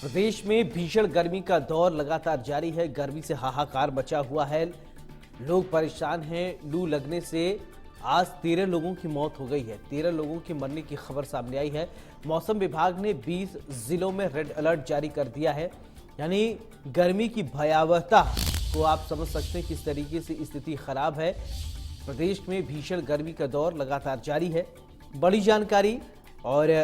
प्रदेश में भीषण गर्मी का दौर लगातार जारी है। गर्मी से हाहाकार मचा हुआ है, लोग परेशान हैं। लू लगने से आज 13 लोगों की मौत हो गई है। 13 लोगों के मरने की खबर सामने आई है। मौसम विभाग ने 20 जिलों में रेड अलर्ट जारी कर दिया है। यानी गर्मी की भयावहता को आप समझ सकते हैं किस तरीके से स्थिति खराब है। प्रदेश में भीषण गर्मी का दौर लगातार जारी है। बड़ी जानकारी। और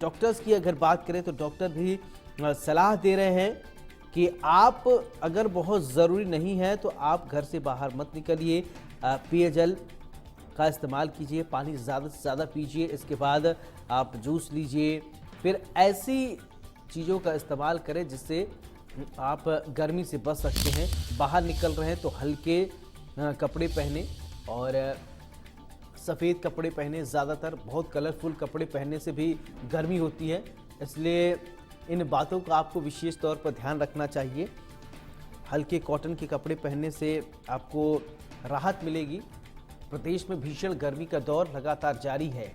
डॉक्टर्स की अगर बात करें तो डॉक्टर भी सलाह दे रहे हैं कि आप अगर बहुत ज़रूरी नहीं है तो आप घर से बाहर मत निकलिए। पेयजल का इस्तेमाल कीजिए, पानी ज़्यादा से ज़्यादा पीजिए। इसके बाद आप जूस लीजिए, फिर ऐसी चीज़ों का इस्तेमाल करें जिससे आप गर्मी से बच सकते हैं। बाहर निकल रहे हैं तो हल्के कपड़े पहने और सफ़ेद कपड़े पहने। ज़्यादातर बहुत कलरफुल कपड़े पहनने से भी गर्मी होती है, इसलिए इन बातों का आपको विशेष तौर पर ध्यान रखना चाहिए। हल्के कॉटन के कपड़े पहनने से आपको राहत मिलेगी। प्रदेश में भीषण गर्मी का दौर लगातार जारी है।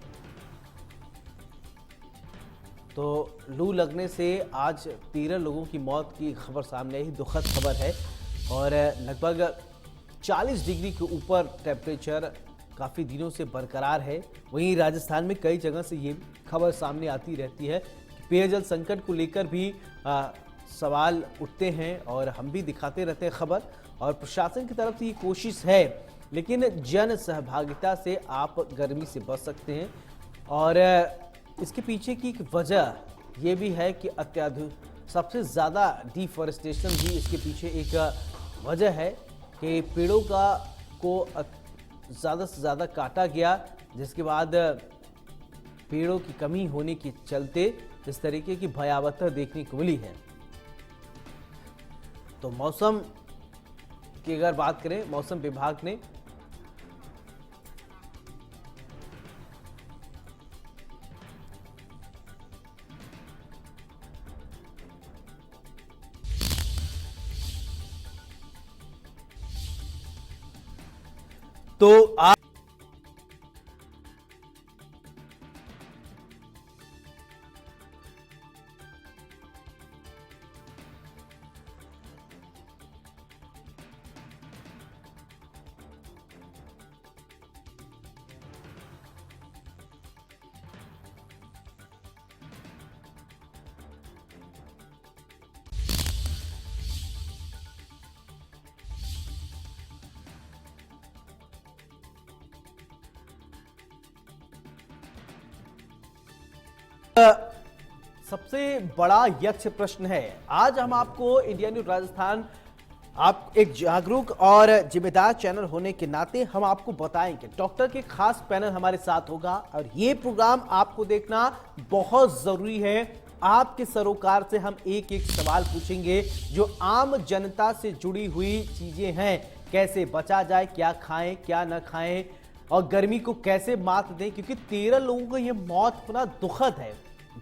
तो लू लगने से आज 13 लोगों की मौत की खबर सामने आई। दुखद खबर है और लगभग 40 डिग्री के ऊपर टेम्परेचर काफ़ी दिनों से बरकरार है। वहीं राजस्थान में कई जगह से ये खबर सामने आती रहती है। पेयजल संकट को लेकर भी सवाल उठते हैं और हम भी दिखाते रहते हैं खबर। और प्रशासन की तरफ से ये कोशिश है, लेकिन जन सहभागिता से आप गर्मी से बच सकते हैं। और इसके पीछे की एक वजह ये भी है कि अत्याधुनिक सबसे ज़्यादा डिफॉरेस्टेशन भी इसके पीछे एक वजह है कि पेड़ों को ज़्यादा से ज़्यादा काटा गया, जिसके बाद पेड़ों की कमी होने के चलते इस तरीके की भयावहता देखने को मिली है। तो मौसम की अगर बात करें, मौसम विभाग ने तो आप सबसे बड़ा यक्ष प्रश्न है। आज हम आपको इंडिया न्यूज राजस्थान, आप एक जागरूक और जिम्मेदार चैनल होने के नाते हम आपको बताएंगे। डॉक्टर के खास पैनल हमारे साथ होगा और ये प्रोग्राम आपको देखना बहुत जरूरी है। आपके सरोकार से हम एक एक सवाल पूछेंगे जो आम जनता से जुड़ी हुई चीजें हैं। कैसे बचा जाए, क्या खाएं क्या न खाएं, और गर्मी को कैसे मात दें, क्योंकि 13 लोगों को यह मौत होना दुखद है।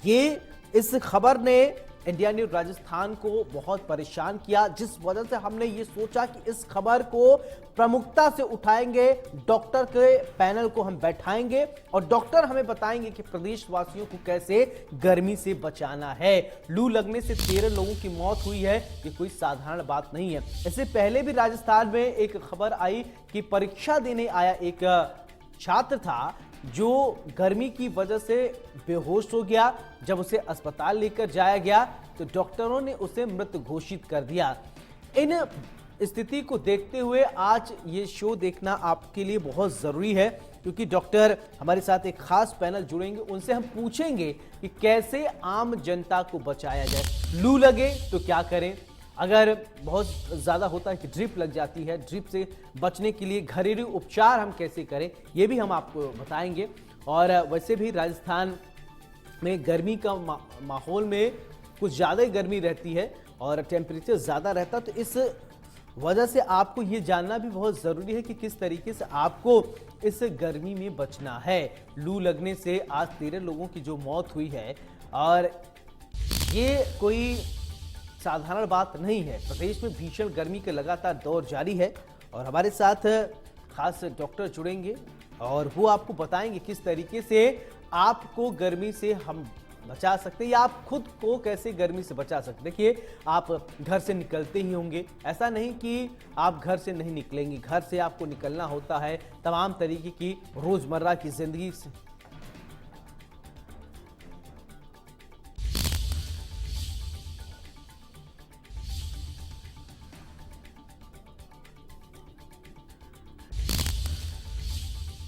ये इस खबर ने इंडिया न्यूज राजस्थान को बहुत परेशान किया, जिस वजह से हमने ये सोचा कि इस खबर को प्रमुखता से उठाएंगे। डॉक्टर के पैनल को हम बैठाएंगे और डॉक्टर हमें बताएंगे कि प्रदेशवासियों को कैसे गर्मी से बचाना है। लू लगने से 13 लोगों की मौत हुई है, ये कोई साधारण बात नहीं है। इससे पहले भी राजस्थान में एक खबर आई कि परीक्षा देने आया एक छात्र था जो गर्मी की वजह से बेहोश हो गया। जब उसे अस्पताल लेकर जाया गया तो डॉक्टरों ने उसे मृत घोषित कर दिया। इन स्थिति को देखते हुए आज ये शो देखना आपके लिए बहुत जरूरी है, क्योंकि डॉक्टर हमारे साथ एक खास पैनल जुड़ेंगे। उनसे हम पूछेंगे कि कैसे आम जनता को बचाया जाए। लू लगे तो क्या करें, अगर बहुत ज़्यादा होता है कि ड्रिप लग जाती है, ड्रिप से बचने के लिए घरेलू उपचार हम कैसे करें, ये भी हम आपको बताएंगे। और वैसे भी राजस्थान में गर्मी का माहौल में कुछ ज़्यादा ही गर्मी रहती है और टेम्परेचर ज़्यादा रहता है, तो इस वजह से आपको ये जानना भी बहुत ज़रूरी है कि किस तरीके से आपको इस गर्मी में बचना है। लू लगने से आज 13 लोगों की जो मौत हुई है, और ये कोई साधारण बात नहीं है। प्रदेश में भीषण गर्मी के लगातार दौर जारी है और हमारे साथ खास डॉक्टर जुड़ेंगे और वो आपको बताएंगे किस तरीके से आपको गर्मी से हम बचा सकते हैं या आप खुद को कैसे गर्मी से बचा सकते हैं। देखिए, आप घर से निकलते ही होंगे, ऐसा नहीं कि आप घर से नहीं निकलेंगे, घर से आपको निकलना होता है तमाम तरीके की रोजमर्रा की जिंदगी से।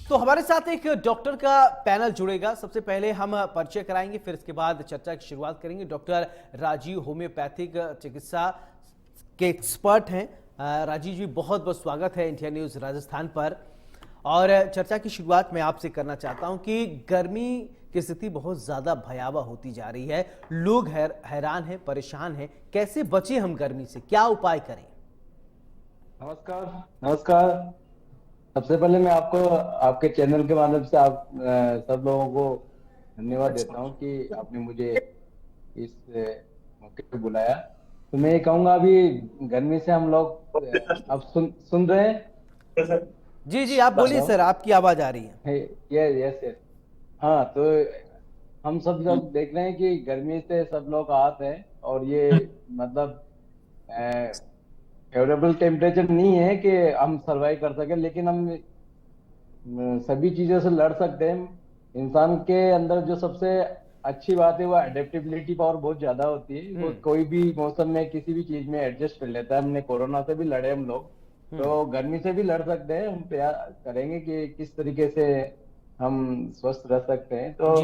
तो हमारे साथ एक डॉक्टर का पैनल जुड़ेगा। सबसे पहले हम परिचय कराएंगे, फिर इसके बाद चर्चा की शुरुआत करेंगे। डॉक्टर राजीव होम्योपैथिक चिकित्सा के एक्सपर्ट हैं। राजीव जी, बहुत बहुत स्वागत है इंडिया न्यूज़ राजस्थान पर। और चर्चा की शुरुआत मैं आपसे करना चाहता हूं कि गर्मी की स्थिति बहुत ज़्यादा भयावह होती जा रही है, लोग हैरान हैं, परेशान हैं। कैसे बचें हम गर्मी से, क्या उपाय करें? नमस्कार। नमस्कार। सबसे पहले मैं आपको आपके चैनल के माध्यम से आप सब लोगों को धन्यवाद देता हूं कि आपने मुझे इस मौके पे बुलाया। तो मैं ये कहूंगा, अभी गर्मी से हम लोग अब सुन रहे हैं? जी जी, आप बोलिए सर, आपकी आवाज आ रही है। Yes yes. हाँ, तो हम सब जब देख रहे हैं कि गर्मी से सब लोग आहत हैं और ये मतलब फेवरेबल टेम्परेचर नहीं है कि हम सरवाइव कर सके, लेकिन हम सभी चीजों से लड़ सकते हैं। इंसान के अंदर जो सबसे अच्छी बात है वो एडेप्टेबिलिटी पावर बहुत ज्यादा होती है। वो कोई भी मौसम में किसी भी चीज में एडजस्ट कर लेता है। हमने कोरोना से भी लड़े हम लोग, तो गर्मी से भी लड़ सकते हैं। हम प्रयास करेंगे कि किस तरीके से हम स्वस्थ रह सकते हैं। तो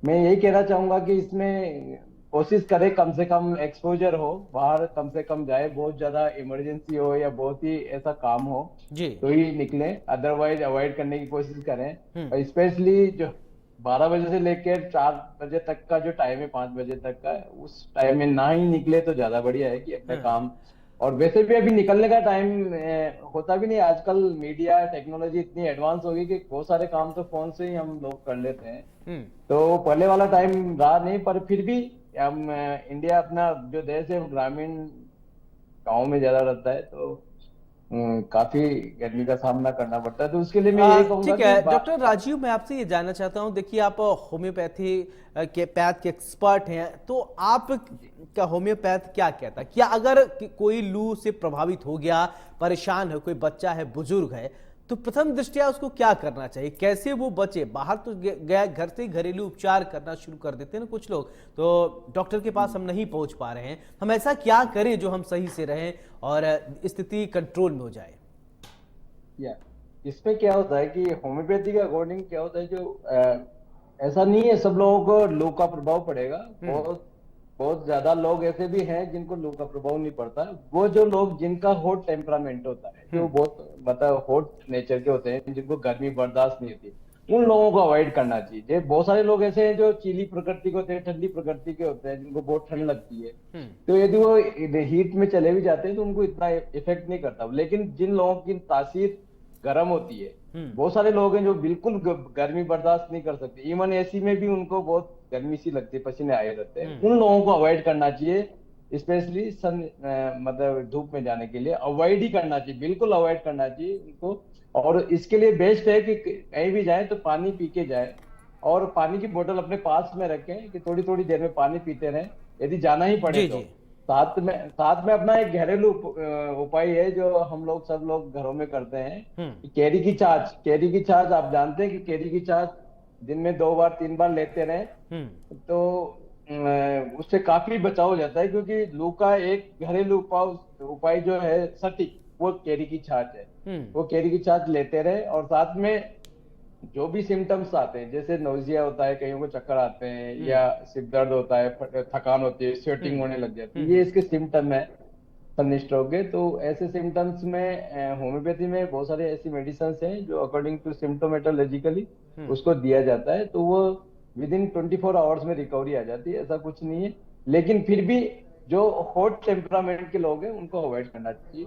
मैं यही कहना चाहूंगा कि इसमें कोशिश करें कम से कम एक्सपोजर हो, बाहर कम से कम जाए, बहुत ज्यादा इमरजेंसी हो या बहुत ही ऐसा काम हो तो ही निकले, अदरवाइज अवॉइड करने की कोशिश करें। और स्पेशली जो 12 बजे से लेकर 4 बजे तक का जो टाइम है, 5 बजे तक का, उस टाइम में ना ही निकले तो ज्यादा बढ़िया है कि अपने काम। और वैसे भी अभी निकलने का टाइम होता भी नहीं। आजकल मीडिया टेक्नोलॉजी इतनी एडवांस हो गई कि बहुत सारे काम तो फोन से ही हम लोग कर लेते हैं। तो पहले वाला टाइम रहा नहीं, पर फिर भी हम इंडिया अपना जो देश है ग्रामीण गाँव में ज्यादा रहता है, तो काफी गर्मी का सामना करना पड़ता है। तो उसके लिए मैं यही कहूंगा। ठीक है डॉक्टर राजीव, मैं आपसे ये जानना चाहता हूँ, देखिए आप होम्योपैथी के पैथ के एक्सपर्ट हैं, तो आप का होम्योपैथ क्या कहता है? क्या अगर कोई लू से प्रभावित हो गया, परेशान है, कोई बच्चा है, बुजुर्ग है, तो प्रथम दृष्टया उसको क्या करना चाहिए, कैसे वो बचे? बाहर तो गया, घर से घरेलू उपचार करना शुरू कर देते हैं ना कुछ लोग, तो डॉक्टर के पास हम नहीं पहुंच पा रहे हैं। हम ऐसा क्या करें जो हम सही से रहें और स्थिति कंट्रोल में हो जाए? इसमें क्या होता है कि होम्योपैथी के अकॉर्डिंग क्या होता है, जो ऐसा नहीं है सब लोगों को लू का प्रभाव पड़ेगा। बहुत ज्यादा लोग ऐसे भी हैं जिनको लू का प्रभाव नहीं पड़ता। वो जो लोग जिनका हॉट टेम्परामेंट होता है, जो बहुत मतलब हॉट नेचर के होते हैं, जिनको गर्मी बर्दाश्त नहीं होती, उन लोगों को अवॉइड करना चाहिए। बहुत सारे लोग ऐसे हैं जो चीली प्रकृति के होते हैं, ठंडी प्रकृति के होते हैं, जिनको बहुत ठंड लगती है। तो यदि वो हीट में चले भी जाते हैं तो उनको इतना इफेक्ट नहीं करता। लेकिन जिन लोगों की तासीर गर्म होती है, बहुत सारे लोग हैं जो बिल्कुल गर्मी बर्दाश्त नहीं कर सकते। इवन एसी में भी उनको बहुत गर्मी सी लगती है, पसीने आए रहते हैं। उन लोगों को अवॉइड करना चाहिए, स्पेशली सन मतलब धूप में जाने के लिए अवॉइड ही करना चाहिए, बिल्कुल अवॉइड करना चाहिए उनको। और इसके लिए बेस्ट है कि कहीं भी जाए तो पानी पी के जाए, और पानी की बोतल अपने पास में रखें कि थोड़ी थोड़ी देर में पानी पीते रहें। यदि जाना ही पड़े तो साथ में अपना एक घरेलू उपाय है जो हम लोग सब लोग घरों में करते हैं, कैरी की छाछ। कैरी की छाछ आप जानते हैं कि कैरी की छाछ दिन में 2 बार 3 बार लेते रहे तो उससे काफी बचाव हो जाता है। क्योंकि लू का एक घरेलू उपाय जो है सटीक, वो कैरी की छाछ है। वो कैरी की छाछ लेते रहे, और साथ में जो भी सिम्टम्स आते हैं, जैसे नोजिया होता है, कईयों को चक्कर आते हैं, या सिर दर्द होता है, थकान होती है, स्वेटिंग होने लग जाती है, ये इसके सिम्टम है सनस्ट्रोक के। तो ऐसे सिम्टम्स में होम्योपैथी में बहुत सारे ऐसी मेडिसिन हैं जो अकॉर्डिंग टू सिम्टोमेटोलॉजिकली उसको दिया जाता है, तो वो विद इन 24 आवर्स में रिकवरी आ जाती है। ऐसा कुछ नहीं है, लेकिन फिर भी जो हॉट टेम्परामेंट के लोग हैं उनको अवॉइड करना चाहिए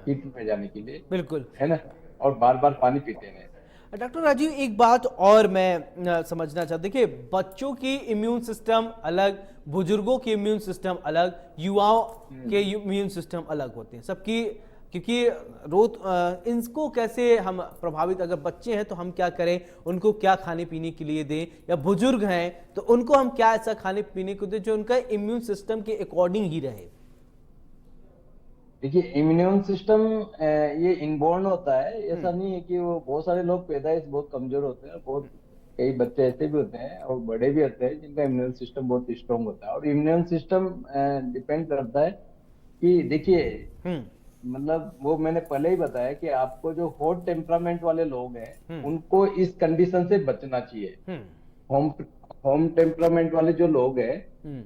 हीट में जाने के लिए, बिल्कुल है ना, और बार बार पानी पीते हैं। डॉक्टर राजीव, एक बात और मैं समझना चाहता, देखिए बच्चों की इम्यून सिस्टम अलग, बुजुर्गों की इम्यून सिस्टम अलग, युवाओं के इम्यून सिस्टम अलग होते हैं, सबकी क्योंकि इनको कैसे हम प्रभावित, अगर बच्चे हैं तो हम क्या करें, उनको क्या खाने पीने के लिए दें, या बुजुर्ग हैं तो उनको हम क्या ऐसा खाने पीने को दें जो उनका इम्यून सिस्टम के अकॉर्डिंग ही रहे। देखिए, इम्यून सिस्टम ये इनबॉर्न होता है, ऐसा नहीं है कि वो, बहुत सारे लोग पैदाइश बहुत कमजोर होते हैं, बहुत कई बच्चे ऐसे भी होते हैं और बड़े भी होते हैं जिनका इम्यून सिस्टम बहुत स्ट्रांग होता है। और इम्यून सिस्टम डिपेंड करता है कि देखिए, हम्म। मतलब वो मैंने पहले ही बताया कि आपको जो हॉट टेम्परामेंट वाले लोग हैं हम्म। उनको इस कंडीशन से बचना चाहिए। हम्म। होम होम टेम्परामेंट वाले जो लोग हैं, हम्म।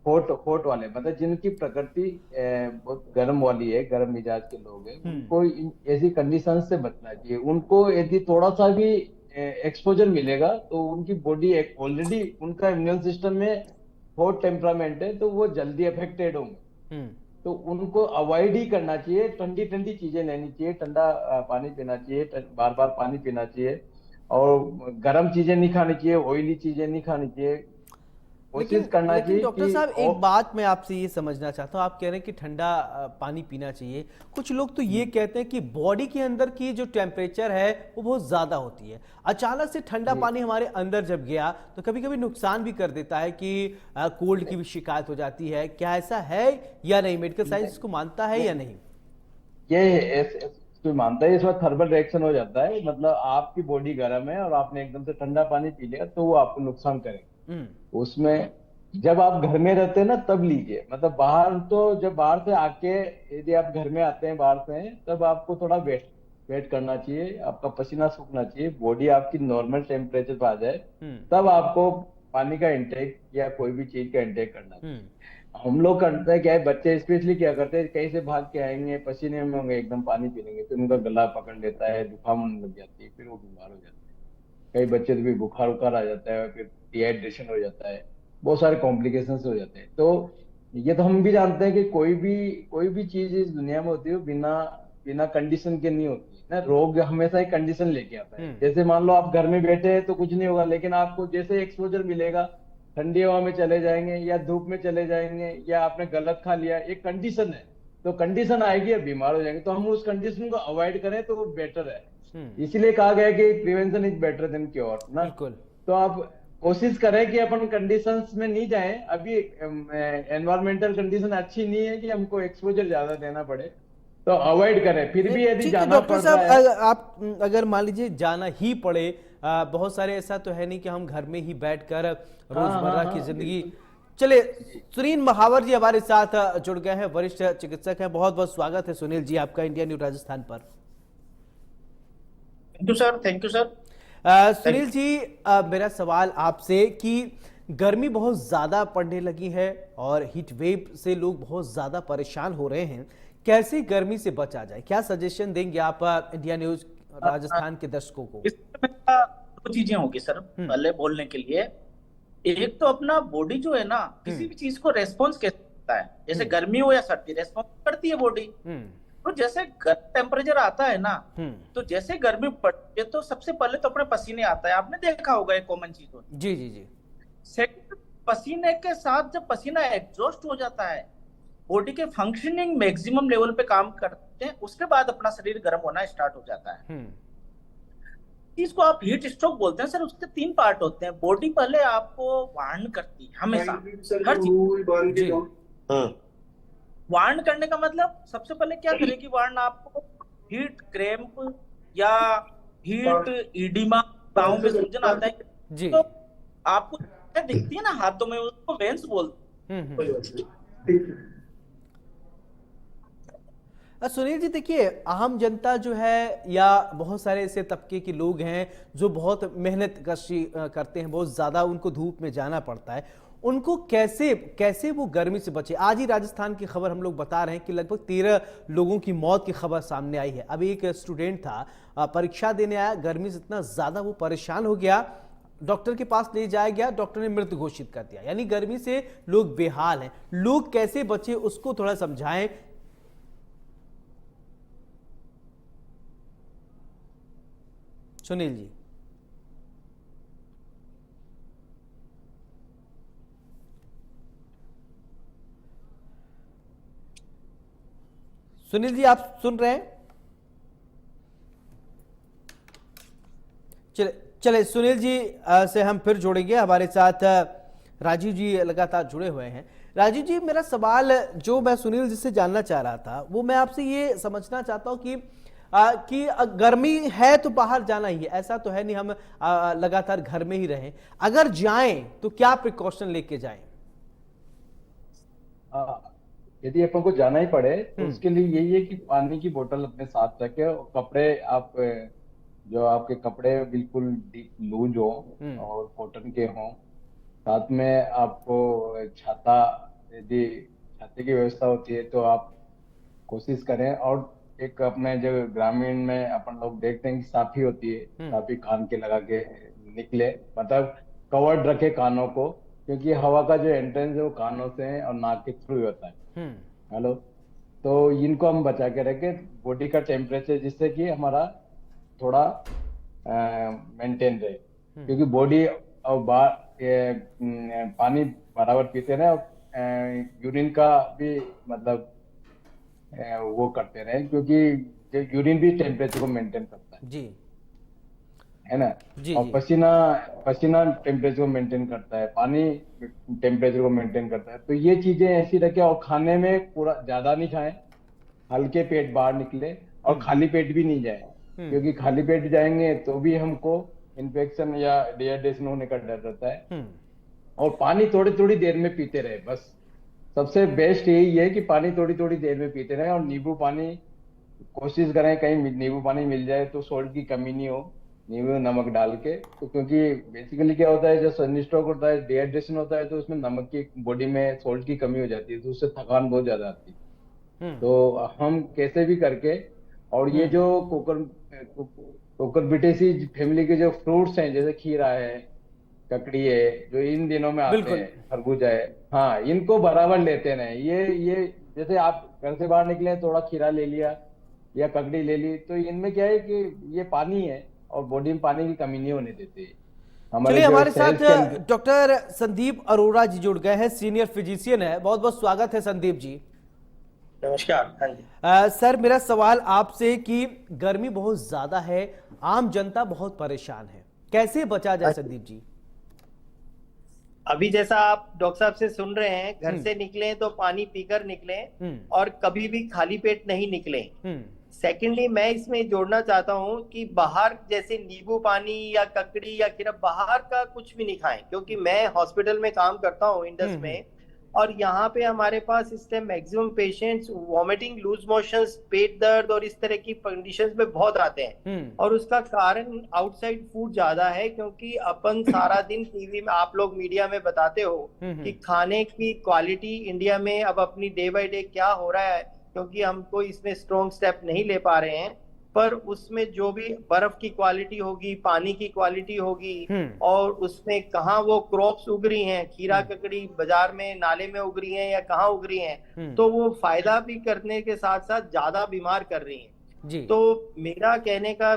हॉट हॉट वाले, मतलब जिनकी प्रकृति बहुत गर्म वाली है, गर्म मिजाज के लोग हैं, हम्म। उनको ऐसी कंडीशन से बचना चाहिए। उनको यदि थोड़ा सा भी एक्सपोजर मिलेगा तो उनकी बॉडी ऑलरेडी, उनका इम्यून सिस्टम में हॉट टेम्परामेंट है तो वो जल्दी अफेक्टेड होंगे। हम्म। तो उनको अवॉइड ही करना चाहिए, ठंडी ठंडी चीजें लेनी चाहिए, ठंडा पानी पीना चाहिए, बार बार पानी पीना चाहिए, और गर्म चीजें नहीं खानी चाहिए, ऑयली चीजें नहीं खानी चाहिए। कोशिश लेकिन करना लेकिन चाहिए डॉक्टर कि साहब, एक बात मैं आपसे ये समझना चाहता हूँ, आप कह रहे हैं कि ठंडा पानी पीना चाहिए। कुछ लोग तो ये कहते हैं कि बॉडी के अंदर की जो टेम्परेचर है वो बहुत ज़्यादा होती है, अचानक से ठंडा जी, पानी हमारे अंदर जब गया तो कभी कभी नुकसान भी कर देता है कि कोल्ड की भी शिकायत हो जाती है। क्या ऐसा है या नहीं? मेडिकल साइंस इसको मानता है या नहीं, नहीं? ये कोई मानता है इसमें थर्मल रिएक्शन हो जाता है, मतलब आपकी बॉडी गर्म है और आपने एकदम से ठंडा पानी पी लिया तो वो आपको नुकसान करेगा। हम्म। उसमें जब आप घर में रहते हैं ना तब लीजिए, मतलब बाहर तो, जब बाहर से आके यदि आप घर में आते हैं बाहर से, तब आपको थोड़ा वेट वेट करना चाहिए, आपका पसीना सूखना चाहिए, बॉडी आपकी नॉर्मल टेम्परेचर पर आ जाए, हम्म। तब आपको पानी का इंटेक या कोई भी चीज का इंटेक करना चाहिए। हम्म। हम लोग करते हैं क्या है, बच्चे स्पेशली क्या करते हैं, कहीं से भाग के आएंगे, पसीने में होंगे, एकदम पानी पी लेंगे, फिर उनका गला पकड़ लेता है, जुकाम होने लग जाती है, फिर वो बीमार हो जाते हैं। कई बच्चे तो भी बुखार उखार आ जाता है, फिर डिहाइड्रेशन हो जाता है, बहुत सारे कॉम्प्लिकेशंस हो जाते हैं। तो ये तो हम भी जानते हैं कि कोई भी चीज इस दुनिया में होती है बिना बिना कंडीशन के नहीं होती है ना। रोग हमेशा एक कंडीशन लेके आता है। हम्म। जैसे मान लो आप घर में बैठे हैं तो कुछ नहीं होगा, लेकिन आपको जैसे एक्सपोजर मिलेगा, ठंडी हवा में चले जाएंगे या धूप में चले जाएंगे या आपने गलत खा लिया, एक कंडीशन है, तो कंडीशन आएगी, अब बीमार हो जाएंगे, तो हम उस कंडीशन को अवॉइड करें तो वो बेटर है। हम्म। इसीलिए कहा गया है कि prevention is better than cure ना। बिल्कुल। तो आप कोशिश करें कि अपन कंडीशंस में नहीं जाएं। अभी एनवायरमेंटल कंडीशन अच्छी नहीं है कि हमको एक्सपोजर ज्यादा देना पड़े, तो अवॉइड करें। फिर नहीं, भी यदि ठीक है जाना डॉक्टर पड़ रहा साहब, है, आप अगर मान लीजिए जाना ही पड़े, बहुत सारे ऐसा तो है नहीं कि हम घर में ही बैठकर हाँ हाँ रोजमर्रा की हाँ, जिंदगी बिल्कुल चले। जी। सुनील महावर जी हमारे साथ जुड़ गए हैं, वरिष्ठ चिकित्सक हैं। बहुत बहुत स्वागत है सुनील जी आपका इंडिया न्यूज राजस्थान पर। Thank you sir, thank you sir. Sunil ji, मेरा सवाल आपसे कि गर्मी बहुत ज़्यादा पड़ने लगी है और हीट वेव से लोग बहुत ज़्यादा परेशान हो रहे हैं। कैसे गर्मी से बचा जाए, क्या सजेशन देंगे आप इंडिया न्यूज राजस्थान के दर्शकों को? इसमें मेरा दो चीजें होगी सर हम्म। पहले बोलने के लिए। एक तो अपना बॉडी जो है ना, किसी हम्म। भी चीज को रेस्पॉन्स कैसे करता है, जैसे हम्म। गर्मी हो या सर्दी, रेस्पॉन्स करती है बॉडी। हम्म। तो जैसे गर्म टेम्परेचर आता है ना, हम्म। तो जैसे गर्मी पड़ती है तो सबसे पहले तो अपने पसीने आता है, आपने देखा होगा, एक कॉमन चीज होती जी जी जी। है। सेकंड, पसीने के साथ जब पसीना एग्जॉस्ट हो जाता है, बॉडी के फंक्शनिंग मैक्सिमम लेवल पे काम करते हैं, उसके बाद अपना शरीर गर्म होना स्टार्ट हो जाता है। हम्म। इसको आप हीट स्ट्रोक बोलते हैं सर। उसके तीन पार्ट होते हैं। बॉडी पहले आपको वार्न करती है हमेशा, हर चीज। जी। हाँ। वार्न करने का मतलब सबसे पहले क्या करेगी वार्न आपको? हीट क्रैम्प या हीट ईडिमा, पाँव में सूजन आता है जी। तो आपको दिखती है ना हाथों में, उसको वेंस बोलते हम्म। सुनील जी, देखिए आम जनता जो है या बहुत सारे ऐसे तबके के लोग हैं जो बहुत मेहनत कशी करते हैं, बहुत ज़्यादा उनको धूप में जाना पड़ता है, उनको कैसे कैसे वो गर्मी से बचे? आज ही राजस्थान की खबर हम लोग बता रहे हैं कि लगभग 13 लोगों की मौत की खबर सामने आई है। अभी एक स्टूडेंट था, परीक्षा देने आया, गर्मी से इतना ज़्यादा वो परेशान हो गया, डॉक्टर के पास ले जाया गया, डॉक्टर ने मृत घोषित कर दिया। यानी गर्मी से लोग बेहाल हैं। लोग कैसे बचे उसको थोड़ा समझाएं। सुनील जी। सुनील जी आप सुन रहे हैं? चले चले सुनील जी से हम फिर जोड़ेंगे। हमारे साथ राजीव जी लगातार जुड़े हुए हैं। राजीव जी, मेरा सवाल जो मैं सुनील जी से जानना चाह रहा था वो मैं आपसे ये समझना चाहता हूं कि गर्मी है तो बाहर जाना ही है, ऐसा तो है नहीं हम लगातार घर में ही रहें। अगर जाएं तो क्या प्रिकॉशन लेके जाएं? यदि अपन को जाना ही पड़े तो उसके लिए यही है कि पानी की बोतल अपने साथ रखे और कपड़े आप जो आपके कपड़े बिल्कुल डीप लूज हो और कॉटन के हों। साथ में आपको छाता, यदि छाते की व्यवस्था होती है तो आप कोशिश करें। और एक अपने जो ग्रामीण में अपन लोग देखते हैं कि साफी होती है, साफी कान के लगा के निकले, मतलब कवर्ड रखे कानों को, क्योंकि हवा का जो एंट्रेंस है वो कानों से है और नाक के थ्रू होता है। हेलो, तो इनको हम बचा के रखें, बॉडी का टेम्परेचर जिससे कि हमारा थोड़ा मेंटेन रहे, क्योंकि बॉडी और पानी बराबर पीते रहे और यूरिन का भी मतलब वो करते रहे, क्योंकि यूरिन भी टेम्परेचर को मेंटेन करता है जी, है ना। जी और जी। पसीना टेम्परेचर को मेंटेन करता है, पानी टेम्परेचर को मेंटेन करता है। तो ये चीजें ऐसी रखें और खाने में पूरा ज्यादा नहीं खाएं, हल्के पेट बाहर निकले और खाली पेट भी नहीं जाए, क्योंकि खाली पेट जाएंगे तो भी हमको इन्फेक्शन या डिहाइड्रेशन होने का डर रहता है। और पानी थोड़ी थोड़ी देर में पीते रहे, बस सबसे बेस्ट यही है कि पानी थोड़ी थोड़ी देर में पीते रहे। और नींबू पानी कोशिश करें, कहीं नींबू पानी मिल जाए तो सॉल्ट की कमी नहीं हो, नींबू नमक डाल के। तो क्योंकि बेसिकली क्या होता है, जब सनस्ट्रोक होता है, डिहाइड्रेशन होता है, तो उसमें नमक की बॉडी में सॉल्ट की कमी हो जाती है, तो उससे थकान बहुत ज्यादा आती है। तो हम कैसे भी करके, और ये जो कोकुरबिटेसी फैमिली के जो फ्रूट्स हैं, जैसे खीरा है, ककड़ी है, जो इन दिनों में आते बिल्कुल। हैं, खरबूजा है, हाँ, इनको बराबर लेते रहे। ये जैसे आप घर से बाहर निकले थोड़ा खीरा ले लिया या ककड़ी ले ली, तो इनमें क्या है कि ये पानी है और बॉडी में पानी की कमी नहीं होने देते हमारे चलिए, जो हमारे साथ सेल्स के अंदर। डॉक्टर संदीप अरोड़ा जी जुड़ गए हैं, सीनियर फिजिशियन है। बहुत बहुत स्वागत है संदीप जी। नमस्कार। हाँ जी। सर, मेरा सवाल आपसे कि गर्मी बहुत ज्यादा है, आम जनता बहुत परेशान है, कैसे बचा जाए संदीप जी? अभी जैसा आप डॉक्टर साहब से सुन रहे हैं, घर से निकलें तो पानी पीकर निकलें और कभी भी खाली पेट नहीं निकलें। सेकेंडली, मैं इसमें जोड़ना चाहता हूं कि बाहर जैसे नींबू पानी या ककड़ी या खीरा, बाहर का कुछ भी नहीं खाएं, क्योंकि मैं हॉस्पिटल में काम करता हूं इंडस में, और यहाँ पे हमारे पास इस time maximum patients vomiting, loose motions, पेट दर्द और इस तरह की कंडीशंस में बहुत आते हैं। और उसका कारण आउटसाइड फूड ज्यादा है, क्योंकि अपन सारा दिन टीवी में, आप लोग मीडिया में बताते हो कि खाने की क्वालिटी इंडिया में अब अपनी डे बाय डे क्या हो रहा है, क्योंकि हमको इसमें स्ट्रॉन्ग स्टेप नहीं ले पा रहे हैं। पर उसमें जो भी बर्फ की क्वालिटी होगी, पानी की क्वालिटी होगी, और उसमें कहाँ वो क्रॉप्स उग रही हैं, खीरा ककड़ी बाजार में नाले में उग रही हैं या कहाँ उग रही हैं, तो वो फायदा भी करने के साथ साथ ज्यादा बीमार कर रही हैं। तो मेरा कहने का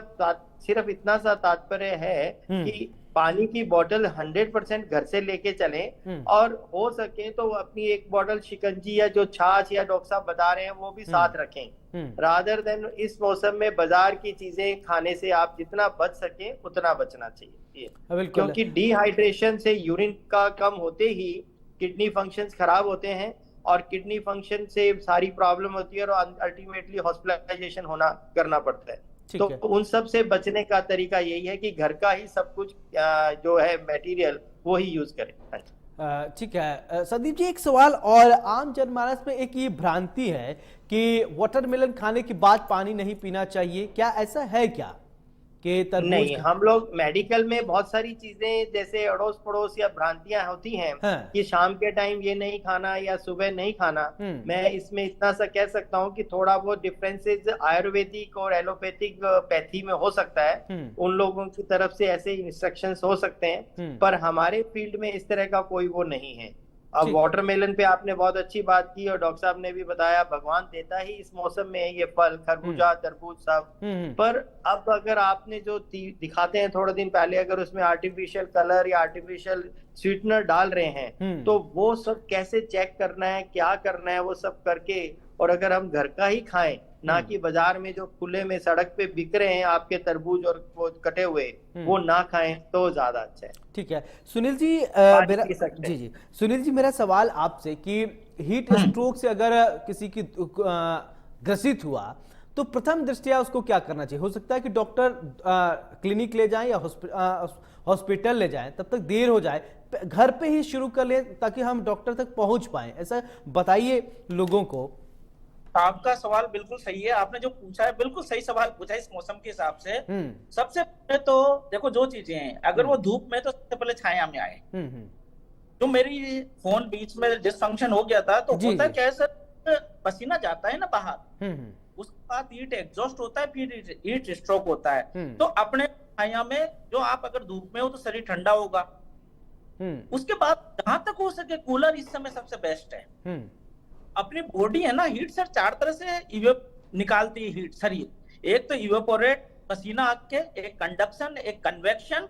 सिर्फ इतना सा तात्पर्य है कि पानी की बोतल 100% घर से लेके चलें, और हो सके तो अपनी एक बोतल शिकंजी या जो छाछ या डॉक्टर साहब बता रहे हैं वो भी साथ रखें, रादर देन इस मौसम में बाजार की चीजें खाने से आप जितना बच सके उतना बचना चाहिए। क्योंकि डिहाइड्रेशन से यूरिन का कम होते ही किडनी फंक्शंस खराब होते हैं, और किडनी फंक्शन से सारी प्रॉब्लम होती है और अल्टीमेटली हॉस्पिटलाइजेशन करना पड़ता है। तो उन सब से बचने का तरीका यही है कि घर का ही सब कुछ जो है मटेरियल वो ही यूज करें। ठीक है संदीप जी, एक सवाल और, आम जनमानस में एक ये भ्रांति है कि वाटरमेलन खाने के बाद पानी नहीं पीना चाहिए, क्या ऐसा है क्या? कि नहीं, हम लोग मेडिकल में बहुत सारी चीजें जैसे अड़ोस पड़ोस या भ्रांतियां होती हैं कि शाम के टाइम ये नहीं खाना या सुबह नहीं खाना। मैं इसमें इतना सा कह सकता हूँ कि थोड़ा बहुत डिफरेंसेस आयुर्वेदिक और एलोपैथिक पैथी में हो सकता है, उन लोगों की तरफ से ऐसे इंस्ट्रक्शंस हो सकते हैं, पर हमारे फील्ड में इस तरह का कोई वो नहीं है। अब वाटरमेलन पे आपने बहुत अच्छी बात की, और डॉक्टर साहब ने भी बताया भगवान देता ही इस मौसम में है ये फल, खरबूजा, तरबूज सब। पर अब अगर आपने जो दिखाते हैं थोड़े दिन पहले, अगर उसमें आर्टिफिशियल कलर या आर्टिफिशियल स्वीटनर डाल रहे हैं, तो वो सब कैसे चेक करना है, क्या करना है, वो सब करके, और अगर हम घर का ही खाएं, ना कि बाजार में जो खुले में सड़क पे बिक रहे हैं आपके तरबूज और वो कटे हुए, वो ना खाएं तो ज्यादा अच्छा है। ठीक है सुनील जी, मेरा पी सकते हैं। जी सुनील जी, मेरा सवाल आपसे कि हीट स्ट्रोक से अगर किसी की ग्रसित हुआ तो प्रथम दृष्टया उसको क्या करना चाहिए? हो सकता है कि डॉक्टर क्लिनिक ले जाएं या हॉस्पिटल ले जाएं, तब तक देर हो जाए, घर पे ही शुरू कर लें ताकि हम डॉक्टर तक पहुंच पाएं, ऐसा बताइए लोगों को। आपका सवाल बिल्कुल सही है, आपने जो पूछा है बिल्कुल सही सवाल पूछा है इस मौसम के हिसाब से। सबसे पहले तो देखो जो चीजें हैं, अगर वो धूप में, तो सबसे पहले छाया में आए। जो मेरी फोन बीच में डिसफंक्शन हो गया था, तो होता क्या है सर, पसीना जाता है ना बाहर, उसके बाद हीट एग्जॉस्ट होता है, फिर हीट स्ट्रोक होता है। तो अपने छाया में, जो आप अगर धूप में हो तो शरीर ठंडा होगा। उसके बाद जहां तक हो सके कूलर इस समय सबसे बेस्ट है। अपनी बॉडी है ना, हीट सर 4 तरह से निकालती है हीट शरीर। एक तो इवेपोरेट, पसीना आग के, एक कंडक्शन, एक कन्वेक्शन,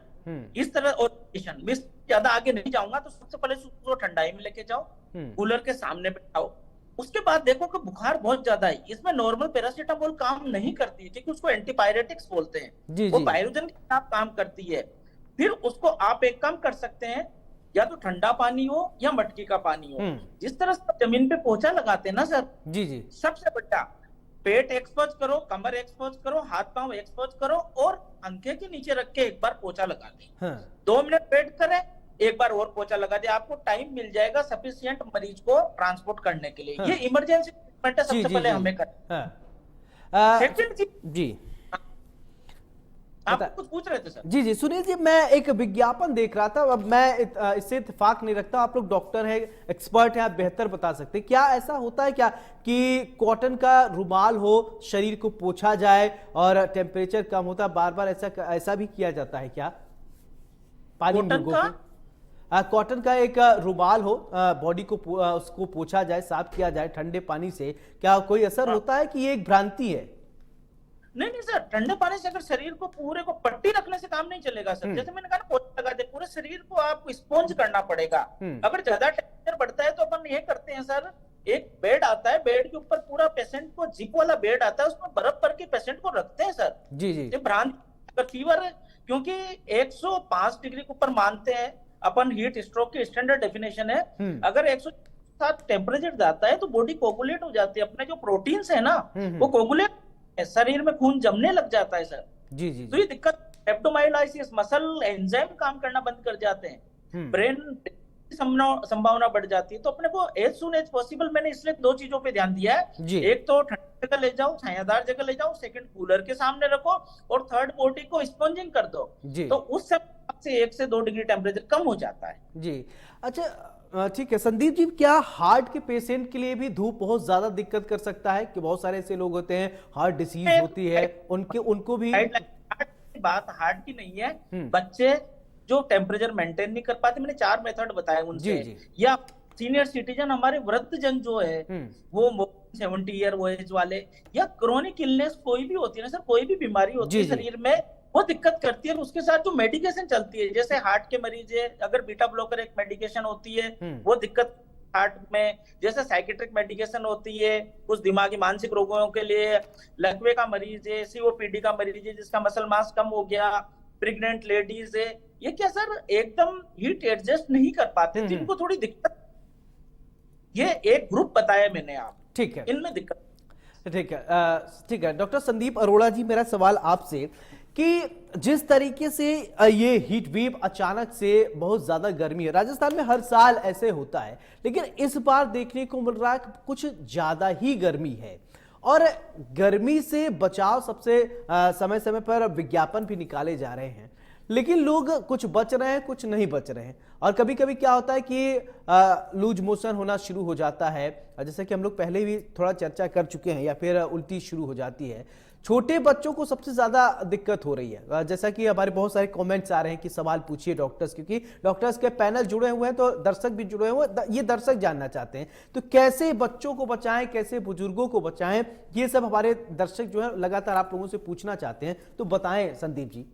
इस तरह, और ज्यादा आगे नहीं जाऊंगा। तो सबसे पहले उसको ठंडाई में लेके जाओ, कूलर के सामने बैठाओ। उसके बाद देखो कि बुखार बहुत ज्यादा है, इसमें नॉर्मल पैरासीटामोल काम नहीं करती है, क्योंकि उसको एंटीपायरेटिक्स बोलते हैं, वो पायरोजन के साथ काम करती है। फिर उसको आप एक काम कर सकते हैं, या तो ठंडा पानी हो या मटकी का पानी हो। जिस तरह से जमीन पे पोछा लगाते हैं ना सर, जी सबसे बढ़िया, पेट एक्सपोज करो, कमर एक्सपोज करो, हाथ पांव एक्सपोज करो, और पंखे के नीचे रख के एक बार पोछा लगा दे। 2 मिनट वेट करें, एक बार और पोछा लगा दे, आपको टाइम मिल जाएगा सफिशिएंट मरीज को ट्रांसपोर्ट करने के लिए। ये इमरजेंसी ट्रीटमेंट है, सबसे पहले हमें करना। सेकंड जी, आप कुछ पूछ रहे थे सर? जी सुनील जी, मैं एक विज्ञापन देख रहा था, अब मैं इससे इत्तेफाक नहीं रखता, आप लोग डॉक्टर हैं, एक्सपर्ट हैं, आप बेहतर बता सकते हैं। क्या ऐसा होता है क्या कि कॉटन का रुमाल हो, शरीर को पोंछा जाए, और टेम्परेचर कम होता है, बार बार ऐसा भी किया जाता है क्या? पानी में कॉटन का एक रुमाल हो, बॉडी को उसको पोंछा जाए, साफ किया जाए ठंडे पानी से, क्या कोई असर होता है कि ये एक भ्रांति है? नहीं सर, ठंडे पानी से अगर शरीर को पूरे को पट्टी रखने से काम नहीं चलेगा सर। जैसे मैंने कहा पोछा लगा दे, पूरे शरीर को आपको स्पॉन्ज करना पड़ेगा। अगर ज्यादा टेम्परेचर बढ़ता है तो अपन ये करते हैं सर, एक बेड आता है, बेड के ऊपर पूरा पेशेंट को, जिप वाला बेड आता है, उसमें बर्फ भर के पेशेंट को रखते हैं सर। जी ये भ्रांति, अगर फीवर, क्योंकि 105 डिग्री के ऊपर मानते हैं अपन हीट स्ट्रोक की स्टैंडर्ड डेफिनेशन है। अगर 107 टेम्परेचर जाता है तो बॉडी कोगुलेट हो जाती है, अपने जो प्रोटीन्स है ना वो कोगुलेट, शरीर में खून जमने लग जाता है सर। जी तो ये दिक्कत, एब्डोमाइलाइसिस, मसल एंजाइम काम करना बंद कर जाते हैं, ब्रेन संभावना बढ़ जाती है। तो अपने को एज सून एज पॉसिबल, मैंने इसलिए 2 चीजों पे ध्यान दिया है। एक तो ठंडी जगह ले जाओ, छायादार जगह ले जाओ, सेकंड कूलर के सामने रखो, और थर्ड बॉडी को स्पंजिंग कर दो, तो उस से 1 से 2 डिग्री टेम्परेचर कम हो जाता है। जी अच्छा, ठीक है संदीप जी, क्या हार्ट के पेशेंट के लिए भी धूप बहुत ज्यादा दिक्कत कर सकता है? कि बहुत सारे ऐसे लोग होते हैं, हार्ट डिसीज होती है, उनको भी बात हार्ट की नहीं है। बच्चे जो टेम्परेचर मेंटेन नहीं कर पाते, मैंने 4 मेथड बताए उनसे, या सीनियर सिटीजन, हमारे वृद्ध जन जो है, वो 70 ईयर वो एज वाले, या क्रोनिक इलनेस कोई भी होती है ना सर, कोई भी बीमारी होती है शरीर में, वो दिक्कत करती है। उसके साथ जो मेडिकेशन चलती है, जैसे हार्ट के मरीज है, अगर बीटा ब्लॉकर एक मेडिकेशन होती है, वो दिक्कत हार्ट में, जैसे साइकेट्रिक मेडिकेशन होती है कुछ दिमागी मानसिक रोगों के लिए, लकवे का मरीज है, सीओपीडी का मरीज है जिसका मसल मास कम हो गया, प्रेग्नेंट लेडीज है, ये क्या सर एकदम हीट एडजस्ट नहीं कर पाते, जिनको थोड़ी दिक्कत, ये एक ग्रुप बताया मैंने आप, ठीक है, इनमें दिक्कत। ठीक है डॉक्टर संदीप अरोड़ा जी, मेरा सवाल आपसे कि जिस तरीके से ये हीट वेव अचानक से बहुत ज्यादा गर्मी है, राजस्थान में हर साल ऐसे होता है, लेकिन इस बार देखने को मिल रहा है कुछ ज्यादा ही गर्मी है, और गर्मी से बचाव सबसे समय समय पर विज्ञापन भी निकाले जा रहे हैं, लेकिन लोग कुछ बच रहे हैं, कुछ नहीं बच रहे हैं। और कभी कभी क्या होता है कि लूज मोशन होना शुरू हो जाता है, जैसे कि हम लोग पहले भी थोड़ा चर्चा कर चुके हैं, या फिर उल्टी शुरू हो जाती है। छोटे बच्चों को सबसे ज्यादा दिक्कत हो रही है, जैसा कि हमारे बहुत सारे कमेंट्स आ रहे हैं कि सवाल पूछिए डॉक्टर्स, क्योंकि डॉक्टर्स के पैनल जुड़े हुए हैं, तो दर्शक भी जुड़े हुए हैं, ये दर्शक जानना चाहते हैं तो कैसे बच्चों को बचाएं, कैसे बुजुर्गों को बचाएं, ये सब हमारे दर्शक जो है लगातार आप लोगों से पूछना चाहते हैं, तो बताएं संदीप जी।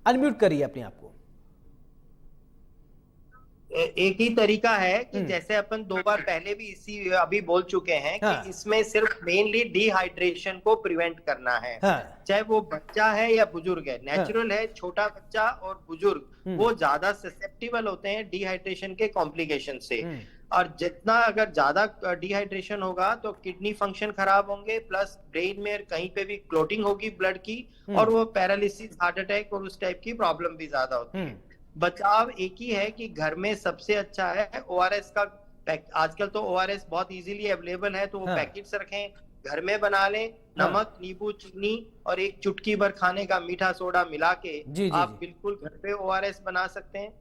अनम्यूट करिए अपने आप को। एक ही तरीका है कि जैसे अपन 2 बार पहले भी इसी अभी बोल चुके हैं हाँ। कि इसमें सिर्फ मेनली डिहाइड्रेशन को प्रिवेंट करना है। हाँ। चाहे वो बच्चा है या बुजुर्ग है, नेचुरल है, छोटा बच्चा और बुजुर्ग वो ज्यादा ससेप्टिबल होते हैं डिहाइड्रेशन के कॉम्प्लिकेशन से। और जितना अगर ज्यादा डिहाइड्रेशन होगा तो किडनी फंक्शन खराब होंगे, प्लस ब्रेन में कहीं पे भी क्लोटिंग होगी ब्लड की, और वो पैरालिसिस, हार्ट अटैक और उस टाइप की प्रॉब्लम भी ज्यादा होती है। बचाव एक ही है कि घर में सबसे अच्छा है ओआरएस का आजकल तो ओआरएस बहुत इजीली अवेलेबल है, तो वो पैकेट्स रखें, घर में बना लें, नमक, नींबू, चीनी और एक चुटकी भर खाने का मीठा सोडा मिला के आप बिल्कुल घर पे ओआरएस बना सकते हैं।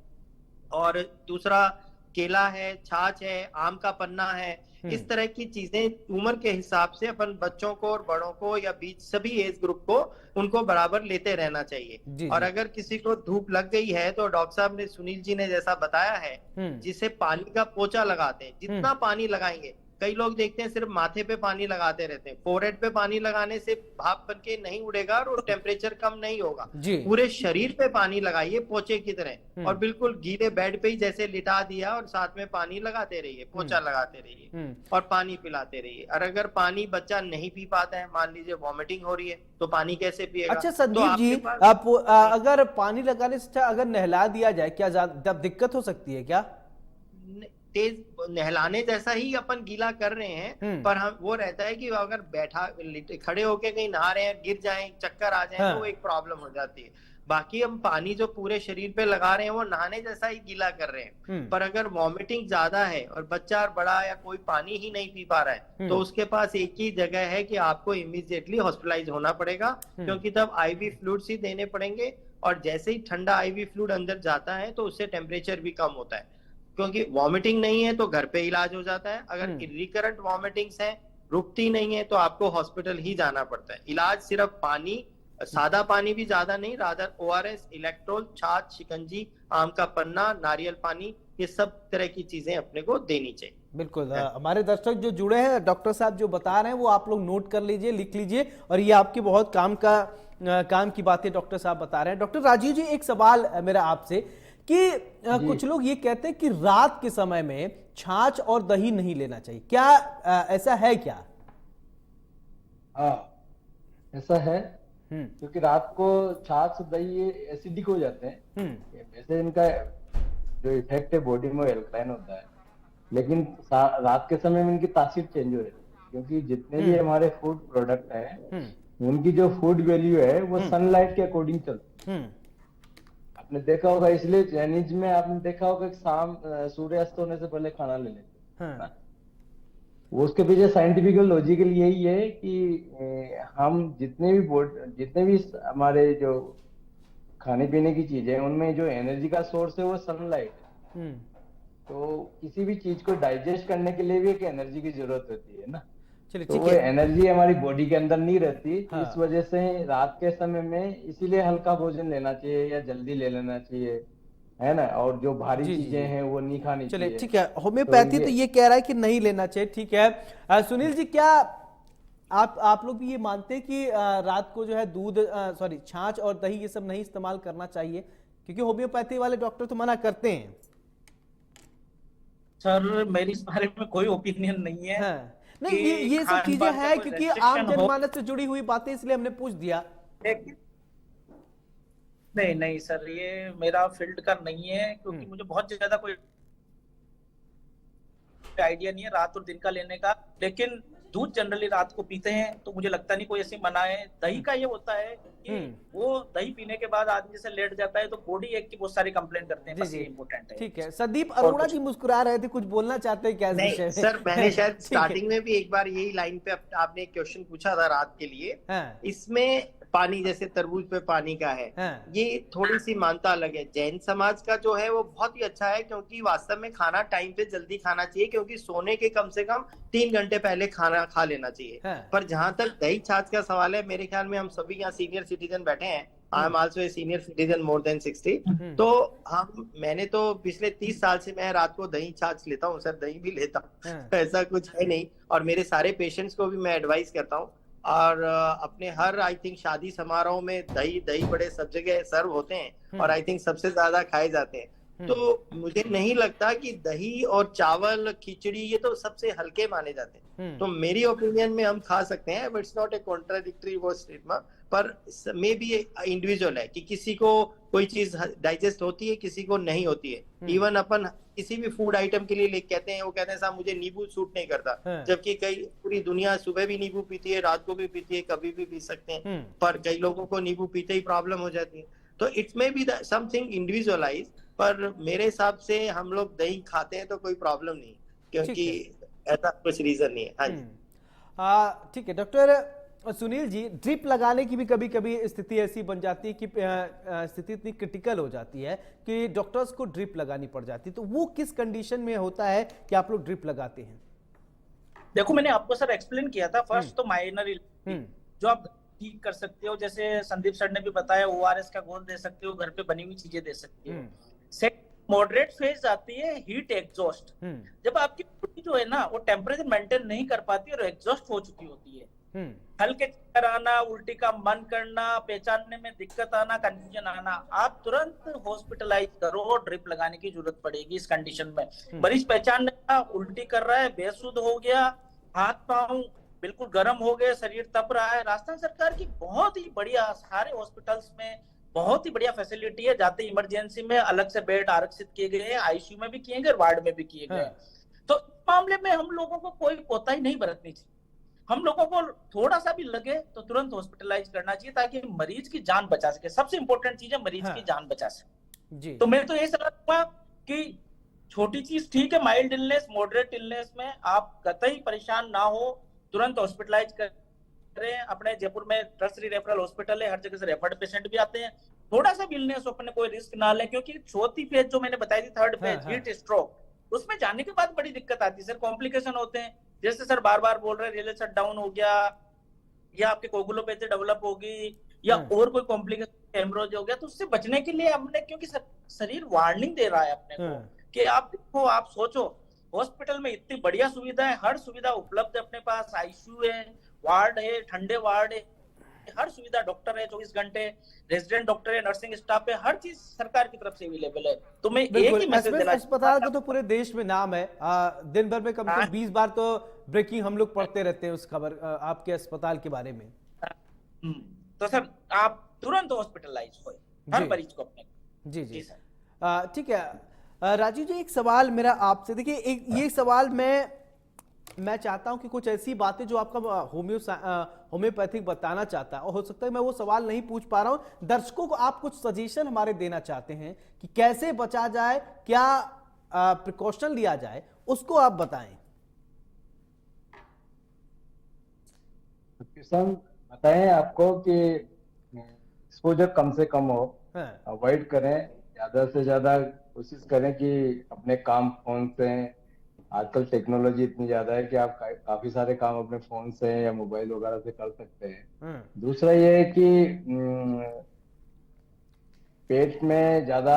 और दूसरा केला है, छाछ है, आम का पन्ना है, इस तरह की चीजें उम्र के हिसाब से अपन बच्चों को और बड़ों को या बीच सभी एज ग्रुप को उनको बराबर लेते रहना चाहिए। और अगर किसी को धूप लग गई है तो डॉक्टर साहब ने, सुनील जी ने जैसा बताया है, जिसे पानी का पोछा लगाते हैं, जितना पानी लगाएंगे, कई लोग देखते हैं सिर्फ माथे पे पानी लगाते रहते हैं, फोरहेड पे पानी लगाने से भाप बन के नहीं उड़ेगा और टेम्परेचर कम नहीं होगा। पूरे शरीर पे पानी लगाइए पोछे की तरह, और बिल्कुल गीले बेड पे ही जैसे लिटा दिया और साथ में पानी लगाते रहिए, पोछा लगाते रहिए और पानी पिलाते रहिए। और अगर पानी बच्चा नहीं पी पाता है, मान लीजिए वॉमिटिंग हो रही है, तो पानी कैसे पिएगा? अच्छा संदीप जी, आप अगर पानी लगाने से अगर नहला दिया जाए, क्या दिक्कत हो सकती है क्या? तेज नहलाने जैसा ही अपन गीला कर रहे हैं, पर हम वो रहता है कि अगर खड़े होके कहीं नहा रहे हैं, गिर जाएं, चक्कर आ जाए, तो एक प्रॉब्लम हो जाती है। बाकी हम पानी जो पूरे शरीर पे लगा रहे हैं वो नहाने जैसा ही गीला कर रहे हैं। पर अगर वॉमिटिंग ज्यादा है और बच्चा और बड़ा या कोई पानी ही नहीं पी पा रहा है, तो उसके पास एक ही जगह है कि आपको इमीडिएटली हॉस्पिटलाइज होना पड़ेगा, क्योंकि तब आईवी फ्लूइड्स ही देने पड़ेंगे। और जैसे ही ठंडा आईवी फ्लूइड अंदर जाता है तो उससे टेम्परेचर भी कम होता है। क्योंकि वॉमिटिंग नहीं है तो घर पे इलाज हो जाता है, अगर रिकरेंट वॉमिटिंग्स हैं, रुकती नहीं है, तो आपको हॉस्पिटल ही जाना पड़ता है। इलाज सिर्फ पानी, सादा पानी भी ज्यादा नहीं, रादर ओआरएस, इलेक्ट्रोल, छाछ, शिकंजी, आम का पन्ना, नारियल पानी, ये सब तरह की चीजें अपने को देनी चाहिए। बिल्कुल, हमारे दर्शक जो जुड़े हैं, डॉक्टर साहब जो बता रहे हैं वो आप लोग नोट कर लीजिए, लिख लीजिए, और ये आपकी बहुत काम की बातें डॉक्टर साहब बता रहे हैं। डॉक्टर राजीव जी, एक सवाल मेरा आपसे कि कुछ लोग ये कहते हैं कि रात के समय में छाछ और दही नहीं लेना चाहिए, क्या ऐसा है क्या? हाँ, ऐसा है, क्योंकि रात को छाछ दही एसिडिक हो जाते हैं। वैसे इनका जो इफेक्ट है बॉडी में एल्कलाइन होता है, लेकिन रात के समय में इनकी तासीर चेंज हो जाती है, क्योंकि जितने भी हमारे फूड प्रोडक्ट हैं उनकी जो फूड वैल्यू है वो सनलाइट के अकॉर्डिंग चलती है। आपने देखा होगा, इसलिए चाइनीज में आपने देखा होगा कि शाम सूर्यास्त होने से पहले खाना ले लेते हैं। वो उसके पीछे साइंटिफिक लॉजिकल यही है कि हम जितने भी हमारे जो खाने पीने की चीजें हैं उनमें जो एनर्जी का सोर्स है वो सनलाइट है। तो किसी भी चीज को डाइजेस्ट करने के लिए भी एक एनर्जी की जरूरत होती है ना, तो वो एनर्जी हमारी बॉडी के अंदर नहीं रहती। इस वजह से रात के समय में इसीलिए हल्का भोजन लेना चाहिए या जल्दी ले लेना चाहिए, है ना, और जो भारी चीजें हैं वो नहीं खानी चाहिए। चलिए ठीक है, होम्योपैथी तो ये कह रहा है कि नहीं लेना चाहिए, ठीक है। सुनील जी, क्या आप लोग भी ये मानते हैं कि रात को जो है छाछ और दही ये सब नहीं इस्तेमाल करना चाहिए? क्योंकि होम्योपैथी वाले डॉक्टर तो मना करते हैं। सर, मेरी इस बारे में कोई ओपिनियन नहीं है। नहीं, ये सब चीजें हैं क्योंकि आम जनमानस से जुड़ी हुई बातें, इसलिए हमने पूछ दिया। नहीं सर, ये मेरा फील्ड का नहीं है, क्योंकि मुझे बहुत ज्यादा कोई आइडिया नहीं है रात और दिन का लेने का। लेकिन दूध जनरली रात को पीते हैं, तो मुझे लगता नहीं कोई ऐसी मना है। दही का ये होता है कि वो दही पीने के बाद आदमी से लेट जाता है, तो बॉडी एक की बहुत सारी कंप्लेंट करते हैं, बस ये इम्पोर्टेंट है। ठीक है, संदीप अरोड़ा जी मुस्कुरा रहे थे, कुछ बोलना चाहते हैं क्या? नहीं सर, मैंने शायद स्टार्टिंग में भी एक बार यही लाइन पे आपने एक क्वेश्चन पूछा था रात के लिए। इसमें पानी, जैसे तरबूज पे पानी का है, ये थोड़ी सी मानता अलग है। जैन समाज का जो है वो बहुत ही अच्छा है, क्योंकि वास्तव में खाना टाइम पे जल्दी खाना चाहिए, क्योंकि सोने के कम से कम 3 घंटे पहले खाना खा लेना चाहिए। पर जहां तक दही छाछ का सवाल है, मेरे ख्याल में हम सभी यहाँ सीनियर सिटीजन बैठे हैं, I am also a senior citizen more than 60, तो मैंने तो पिछले 30 साल से मैं रात को दही छाछ लेता हूँ सर, दही भी लेता हूँ, ऐसा कुछ है नहीं। और मेरे सारे पेशेंट्स को भी मैं एडवाइस करता हूँ, और अपने हर आई थिंक शादी समारोह में दही दही बड़े सब जगह सर्व होते हैं और आई थिंक सबसे ज्यादा खाए जाते हैं। तो मुझे नहीं लगता कि दही और चावल खिचड़ी ये तो सबसे हल्के माने जाते हैं। तो मेरी ओपिनियन में हम खा सकते हैं, but it's not a contradictory वो स्टेटमेंट, पर मे बी इंडिविजुअल है कि किसी को कोई चीज डाइजेस्ट होती है, किसी को नहीं होती है। इवन अपन किसी भी फूड आइटम के लिए कहते हैं, वो कहते हैं साहब मुझे नींबू सूट नहीं करता, जबकि कई पूरी दुनिया सुबह भी नींबू पीती है, रात को भी पीती है, कभी भी पी सकते हैं, पर कई लोगों को नींबू पीते ही प्रॉब्लम हो जाती है। तो it's may be something individualise, पर मेरे हिसाब से हम लोग दही खाते हैं तो कोई प्रॉब्लम नहीं, क्योंकि ऐसा कुछ रीजन नहीं है। हाँ जी, ठीक है डॉक्टर सुनील जी, ड्रिप लगाने की भी कभी कभी स्थिति ऐसी बन जाती है कि स्थिति इतनी क्रिटिकल हो जाती है कि डॉक्टर्स को ड्रिप लगानी पड़ जाती है, तो वो किस कंडीशन में होता है कि आप लोग ड्रिप लगाते हैं? देखो मैंने आपको सर एक्सप्लेन किया था, फर्स्ट तो माइनर जो आप ठीक कर सकते हो, जैसे संदीप सर ने भी बताया, ORS का घोल दे सकते हो, घर पे बनी हुई चीजें दे सकते हो। मॉडरेट फेज आती है हीट एग्जॉस्ट, जब आपकी बॉडी जो है ना वो टेम्परेचर मेंटेन नहीं कर पाती और एग्जॉस्ट हो चुकी होती है, हल्के चक्कर आना, उल्टी का मन करना, पहचानने में दिक्कत आना, कंफ्यूजन आना, आप तुरंत हॉस्पिटलाइज करो, ड्रिप लगाने की जरूरत पड़ेगी इस कंडीशन में। मरीज पहचानने का, उल्टी कर रहा है, बेसुध हो गया, हाथ पांव बिल्कुल गर्म हो गए, शरीर तप रहा है, राजस्थान सरकार की बहुत ही बढ़िया, सारे हॉस्पिटल्स में बहुत ही बढ़िया फैसिलिटी है, जाते इमरजेंसी में अलग से बेड आरक्षित किए गए हैं, आईसीयू में भी किए गए, वार्ड में भी किए गए। तो इस मामले में हम लोगों को कोई कोताही नहीं बरतनी चाहिए। हम लोगों को थोड़ा सा भी लगे तो तुरंत हॉस्पिटलाइज करना चाहिए, ताकि मरीज की जान बचा सके। सबसे इंपॉर्टेंट चीज है मरीज की जान बचा सके जी। तो मैं तो यही सलाह दूंगा कि छोटी चीज ठीक है, माइल्ड इलनेस, मॉडरेट इलनेस में आप कतई परेशान ना हो, तुरंत हॉस्पिटलाइज करें। अपने जयपुर में टर्सरी रेफरल हॉस्पिटल है, हर जगह से रेफर्ड पेशेंट भी आते हैं। थोड़ा सा भी इलनेस हो, अपने कोई रिस्क ना ले, क्योंकि चौथी फेज जो मैंने बताई थी, थर्ड फेज हीट स्ट्रोक, उसमें जाने के बाद बड़ी दिक्कत आती है सर, कॉम्प्लिकेशन होते हैं। जैसे सर बार बार बोल रहे हैं रिले शट डाउन हो गया, या आपके कोगुलोपैथी डेवलप होगी, या और कोई कॉम्प्लिकेशन हेमरोज हो गया, तो उससे बचने के लिए हमने, क्योंकि शरीर वार्निंग दे रहा है अपने को कि आप देखो, आप सोचो हॉस्पिटल में इतनी बढ़िया सुविधा है, हर सुविधा उपलब्ध है अपने पास, आईसीयू है, वार्ड है, ठंडे वार्ड है, हर सुविधा, डॉक्टर है 24 घंटे, रेजिडेंट डॉक्टर है, नर्सिंग स्टाफ है, हर चीज सरकार की तरफ से अवेलेबल है। तो मैं एक ही मैसेज देना, अस्पताल का तो पूरे देश में नाम है, दिन भर में कम से कम 20 बार तो ब्रेकिंग हम लोग पढ़ते रहते हैं उस खबर आपके अस्पताल के बारे में। तो सर आप तुरंत हॉस्पिटलाइज हो हर मरीज को अपने। जी जी सर, ठीक है। राजीव जी, एक सवाल मेरा आपसे, देखिए ये सवाल मैं चाहता हूं कि कुछ ऐसी बातें जो आपका होम्योपैथिक बताना चाहता है, और हो सकता है मैं वो सवाल नहीं पूछ पा रहा हूं, दर्शकों को आप कुछ सजेशन हमारे देना चाहते हैं कि कैसे बचा जाए, क्या प्रिकॉशन लिया जाए, उसको आप बताएं। किसान बताएं आपको कि एक्सपोजर कम से कम हो, अवॉइड करें, ज्यादा से ज्यादा कोशिश करें कि अपने काम फोन से, आजकल टेक्नोलॉजी इतनी ज्यादा है कि आप काफी सारे काम अपने फोन से या मोबाइल वगैरह से कर सकते हैं। दूसरा ये है कि पेट में ज्यादा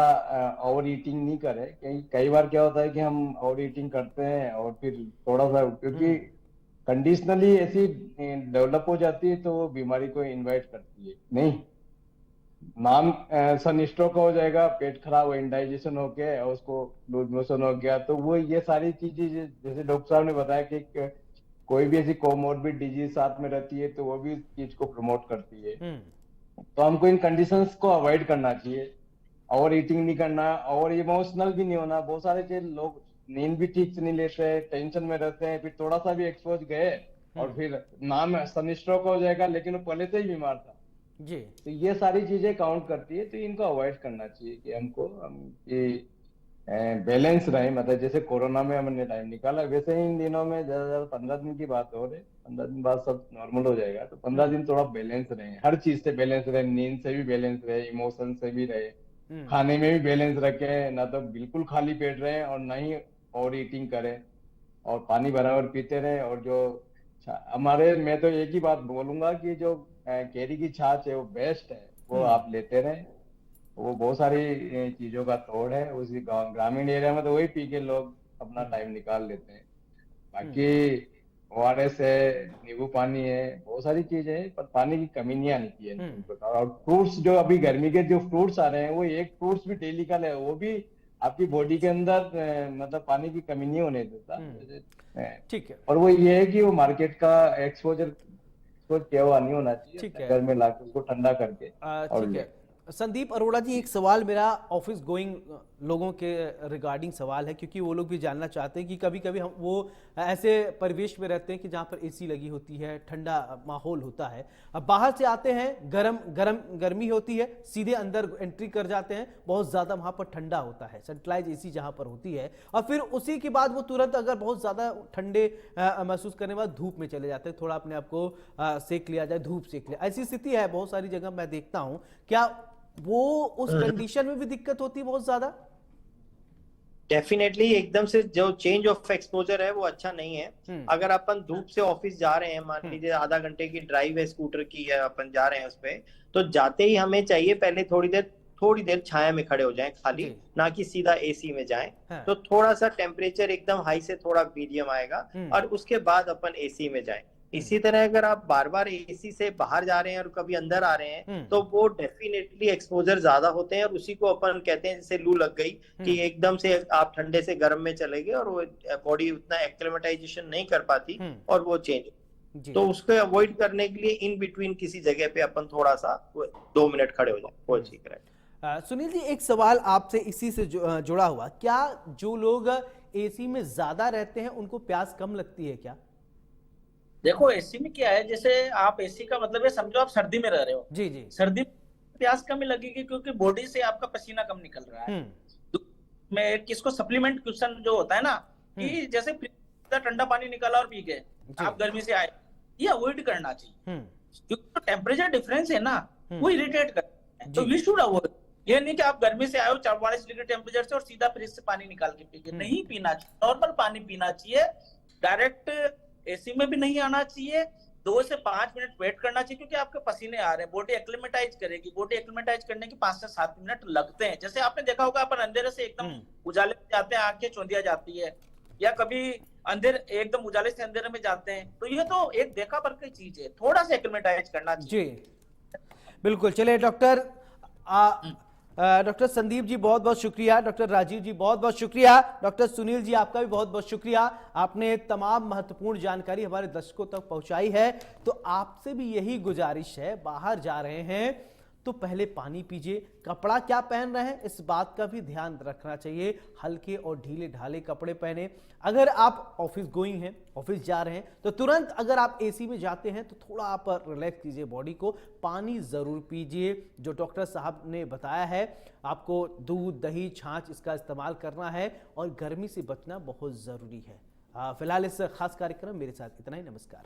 ओवर ईटिंग नहीं करें। कई बार क्या होता है कि हम ओवर ईटिंग करते हैं और फिर थोड़ा सा, क्योंकि कंडीशनली ऐसी डेवलप हो जाती है तो वो बीमारी को इनवाइट करती है। नहीं, नाम सनस्ट्रोक हो जाएगा, पेट खराब हो, इंडाइजेशन हो गया और उसको लूज मोशन हो गया, तो वो ये सारी चीजें जैसे डॉक्टर साहब ने बताया कि कोई भी ऐसी कोमोर्बिड डिजीज साथ में रहती है तो वो भी इस चीज को प्रमोट करती है। तो हमको इन कंडीशंस को अवॉइड करना चाहिए, ओवर ईटिंग नहीं करना, और इमोशनल भी नहीं होना। बहुत सारे चीज लोग नींद भी ठीक से नहीं लेते, टेंशन में रहते हैं, फिर थोड़ा सा भी एक्सपोज गए और फिर नाम सनस्ट्रोक हो जाएगा, लेकिन वो पहले से ही बीमार था जी। तो ये सारी चीजें काउंट करती है, तो इनको अवॉइड करना चाहिए कि हमको बैलेंस रहे। मतलब जैसे कोरोना में हमने टाइम निकाला, वैसे ही इन दिनों में ज्यादा 15 दिन की बात हो रही, 15 दिन बाद सब नॉर्मल हो जाएगा, तो 15 दिन थोड़ा बैलेंस रहे, हर चीज से बैलेंस रहे, नींद से भी बैलेंस रहे, इमोशन से भी रहे, खाने में भी बैलेंस रखे, ना तो बिल्कुल खाली पेट रहे और ना ही ओवर ईटिंग करें, और पानी बराबर पीते रहे। और जो हमारे, मैं तो एक ही बात बोलूंगा कि जो केरी की छाछ है वो बेस्ट है, वो आप लेते रहे, वो बहुत सारी चीजों का तोड़ है। उसी ग्रामीण एरिया में तो वही पी के लोग अपना टाइम निकाल लेते हैं। बाकी ORS है, नींबू पानी है, बहुत सारी चीजें हैं, पर पानी की कमी नहीं आनी चाहिए इन प्रकार। और फ्रूट्स, जो अभी गर्मी के जो फ्रूट्स आ रहे हैं, वो एक फ्रूट्स भी डेली का ले, वो भी आपकी बॉडी के अंदर मतलब पानी की कमी नहीं होने देता। ठीक है। और वो ये है कि वो मार्केट का एक्सपोज किया हुआ नहीं होना चाहिए, ठीक है। घर में लाकर उसको ठंडा करके। और ठीक है संदीप अरोड़ा जी, एक सवाल मेरा ऑफिस गोइंग लोगों के रिगार्डिंग सवाल है, क्योंकि वो लोग भी जानना चाहते हैं कि कभी कभी हम वो ऐसे परिवेश में रहते हैं कि जहाँ पर एसी लगी होती है, ठंडा माहौल होता है, अब बाहर से आते हैं, गर्मी होती है, सीधे अंदर एंट्री कर जाते हैं, बहुत ज़्यादा वहाँ पर ठंडा होता है, सेंट्रलाइज एसी जहाँ पर होती है, और फिर उसी के बाद वो तुरंत अगर बहुत ज़्यादा ठंडे महसूस करने के बाद धूप में चले जाते हैं, थोड़ा अपने आप को सेक लिया जाए, धूप सेक लिया, ऐसी स्थिति है बहुत सारी जगह मैं देखता हूँ। क्या वो उस कंडीशन में भी दिक्कत होती है बहुत ज्यादा? डेफिनेटली एकदम से जो चेंज ऑफ एक्सपोजर है वो अच्छा नहीं है। अगर अपन धूप से ऑफिस जा रहे हैं, मान लीजिए आधा घंटे की ड्राइव है, स्कूटर की है, अपन जा रहे हैं उस पे, तो जाते ही हमें चाहिए पहले थोड़ी देर छाया में खड़े हो जाएं खाली, ना कि सीधा एसी में जाएं। हाँ। तो थोड़ा सा टेम्परेचर एकदम हाई से थोड़ा मीडियम आएगा और उसके बाद अपन एसी में जाएं। इसी तरह अगर आप बार बार एसी से बाहर जा रहे हैं और कभी अंदर आ रहे हैं तो वो डेफिनेटली एक्सपोजर ज्यादा होते हैं, और उसी को अपन कहते हैं जैसे लू लग गई कि एकदम से आप ठंडे से गर्म में चले गए और वो बॉडी उतना एक्लेमेटाइजेशन नहीं कर पाती और वो चेंज। तो उसको अवॉइड करने के लिए इन बिटवीन किसी जगह पे अपन थोड़ा सा 2 मिनट खड़े हो जाए, वो ठीक है। सुनील जी, एक सवाल आपसे इसी से जुड़ा हुआ, क्या जो लोग एसी में ज्यादा रहते हैं उनको प्यास कम लगती है क्या? देखो एसी में क्या है, जैसे आप एसी का मतलब है, समझो आप सर्दी में रह रहे हो, जी जी, सर्दी में प्यास कम लगेगी क्योंकि बॉडी से आपका पसीना कम निकल रहा है। में किसको सप्लीमेंट क्वेश्चन जो होता है ना, कि जैसे ठंडा पानी निकाला और पी गए, आप गर्मी से आए, ये अवॉइड करना चाहिए क्योंकि तो टेम्परेचर डिफरेंस है ना, वो इरिटेट करता है। तो वी शुड अवॉइड, ये नहीं कि आप गर्मी से आए हो 44 डिग्री टेम्परेचर से और सीधा फ्रिज से पानी निकाल के पी गए, नहीं पीना चाहिए, नॉर्मल पानी पीना चाहिए। डायरेक्ट एसी में भी नहीं आना चाहिए, 2 से 5 मिनट वेट करना चाहिए क्योंकि आपके पसीने आ रहे हैं, बॉडी एक्लेमेटाइज करेगी, बॉडी एक्लेमेटाइज करने के 5 से 7 मिनट लगते हैं। जैसे आपने देखा होगा अपन अंधेरे से एकदम उजाले में जाते हैं, आंखें चौंधिया जाती है, या कभी एकदम उजाले से अंधेरे में जाते हैं, तो ये तो एक देखा पर की चीज है, थोड़ा सा एक्लेमेटाइज करना चाहिए। जी बिल्कुल। चलिए डॉक्टर संदीप जी बहुत बहुत शुक्रिया, डॉक्टर राजीव जी बहुत बहुत शुक्रिया, डॉक्टर सुनील जी आपका भी बहुत बहुत शुक्रिया, आपने तमाम महत्वपूर्ण जानकारी हमारे दर्शकों तक पहुंचाई है। तो आपसे भी यही गुजारिश है, बाहर जा रहे हैं तो पहले पानी पीजिए, कपड़ा क्या पहन रहे हैं इस बात का भी ध्यान रखना चाहिए, हल्के और ढीले ढाले कपड़े पहने। अगर आप ऑफिस गोइंग हैं, ऑफिस जा रहे हैं, तो तुरंत अगर आप एसी में जाते हैं तो थोड़ा आप रिलैक्स कीजिए बॉडी को, पानी जरूर पीजिए, जो डॉक्टर साहब ने बताया है आपको दूध दही छाछ इसका इस्तेमाल करना है, और गर्मी से बचना बहुत जरूरी है। फिलहाल इस खास कार्यक्रम मेरे साथ इतना ही, नमस्कार।